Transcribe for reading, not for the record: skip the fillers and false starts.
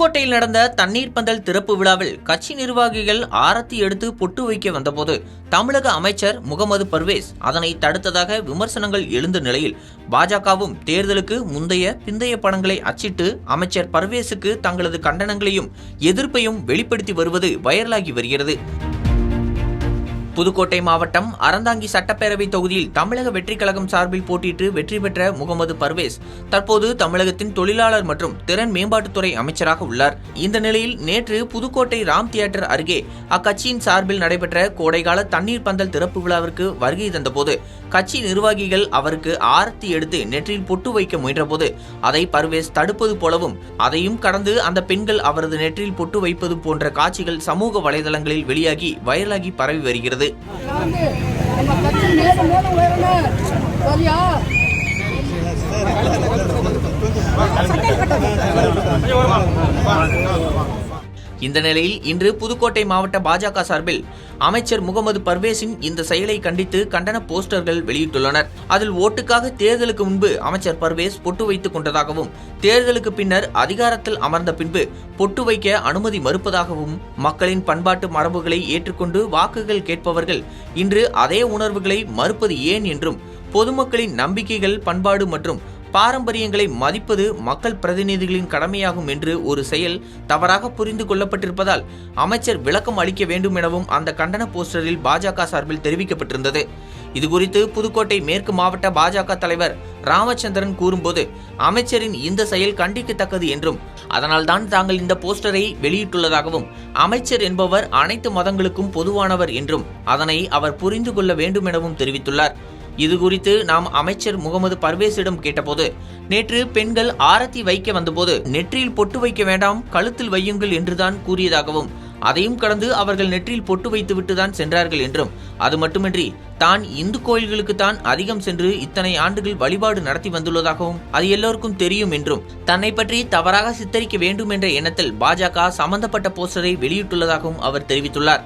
புதுக்கோட்டையில் நடந்த தண்ணீர் பந்தல் திறப்பு விழாவில் கட்சி நிர்வாகிகள் ஆரத்தி எடுத்து பொட்டு வைக்க வந்தபோது தமிழக அமைச்சர் முகமது பர்வேஸ் அதனை தடுத்ததாக விமர்சனங்கள் எழுந்த நிலையில் பாஜகவும் தேர்தலுக்கு முந்தைய பிந்தைய படங்களை அச்சிட்டு அமைச்சர் பர்வேஸுக்கு தங்களது கண்டனங்களையும் எதிர்ப்பையும் வெளிப்படுத்தி வருவது வைரலாகி வருகிறது. புதுக்கோட்டை மாவட்டம் அறந்தாங்கி சட்டப்பேரவை தொகுதியில் தமிழக வெற்றி கழகம் சார்பில் போட்டியிட்டு வெற்றி பெற்ற முகமது பர்வேஸ் தற்போது தமிழகத்தின் தொழிலாளர் மற்றும் திறன் மேம்பாட்டுத்துறை அமைச்சராக உள்ளார். இந்த நிலையில் நேற்று புதுக்கோட்டை ராம் தியேட்டர் அருகே அக்கட்சியின் சார்பில் நடைபெற்ற கோடைகால தண்ணீர் பந்தல் திறப்பு விழாவிற்கு வருகை தந்தபோது கட்சி நிர்வாகிகள் அவருக்கு ஆரத்தி எடுத்து நெற்றியில் பொட்டு வைக்க முயன்றபோது அதை பர்வேஸ் தடுப்பது போலவும் அதையும் கடந்து அந்த பெண்கள் அவரது நெற்றியில் பொட்டு வைப்பது போன்ற காட்சிகள் சமூக வலைதளங்களில் வெளியாகி வைரலாகி பரவி வருகிறது. இந்த நிலையில் இன்று புதுக்கோட்டை மாவட்ட பாஜக சார்பில் அமைச்சர் முகமது பர்வேஸின் இந்த செயலை கண்டித்து கண்டன போஸ்டர்கள் வெளியிட்டுள்ளனர். அதில் ஓட்டுக்காக தேர்தலுக்கு முன்பு அமைச்சர் பர்வேஸ் பொட்டு வைத்துக் கொண்டதாகவும் தேர்தலுக்கு பின்னர் அதிகாரத்தில் அமர்ந்த பின்பு பொட்டு வைக்க அனுமதி மறுப்பதாகவும் மக்களின் பண்பாட்டு மரபுகளை ஏற்றுக்கொண்டு வாக்குகள் கேட்பவர்கள் இன்று அதே உணர்வுகளை மறுப்பது ஏன் என்றும் பொதுமக்களின் நம்பிக்கைகள் பண்பாடு மற்றும் பாரம்பரியங்களை மதிப்பது மக்கள் பிரதிநிதிகளின் கடமையாகும் என்று ஒரு செயல் தவறாக புரிந்து கொள்ளப்பட்டிருப்பதால் அமைச்சர் விளக்கம் அளிக்க வேண்டும் எனவும் அந்த கண்டன போஸ்டரில் பாஜக சார்பில் தெரிவிக்கப்பட்டிருந்தது. இதுகுறித்து புதுக்கோட்டை மேற்கு மாவட்ட பாஜக தலைவர் ராமச்சந்திரன் கூறும்போது அமைச்சரின் இந்த செயல் கண்டிக்கத்தக்கது என்றும் அதனால்தான் தாங்கள் இந்த போஸ்டரை வெளியிட்டுள்ளதாகவும் அமைச்சர் என்பவர் அனைத்து மதங்களுக்கும் பொதுவானவர் என்றும் அதனை அவர் புரிந்து கொள்ள வேண்டும் எனவும் தெரிவித்துள்ளார். இதுகுறித்து நாம் அமைச்சர் முகமது பர்வேஸிடம் கேட்டபோது நேற்று பெண்கள் ஆரத்தி வைக்க வந்தபோது நெற்றியில் பொட்டு வைக்க வேண்டாம், கழுத்தில் வையுங்கள் என்றுதான் கூறியதாகவும் அதையும் கடந்து அவர்கள் நெற்றியில் பொட்டு வைத்துவிட்டுதான் சென்றார்கள் என்றும் அது மட்டுமின்றி தான் இந்து கோயில்களுக்கு தான் அதிகம் சென்று இத்தனை ஆண்டுகள் வழிபாடு நடத்தி வந்துள்ளதாகவும் அது எல்லோருக்கும் தெரியும் என்றும் தன்னை பற்றி தவறாக சித்தரிக்க வேண்டும் என்ற எண்ணத்தில் பாஜக சம்பந்தப்பட்ட போஸ்டரை வெளியிட்டுள்ளதாகவும் அவர் தெரிவித்துள்ளார்.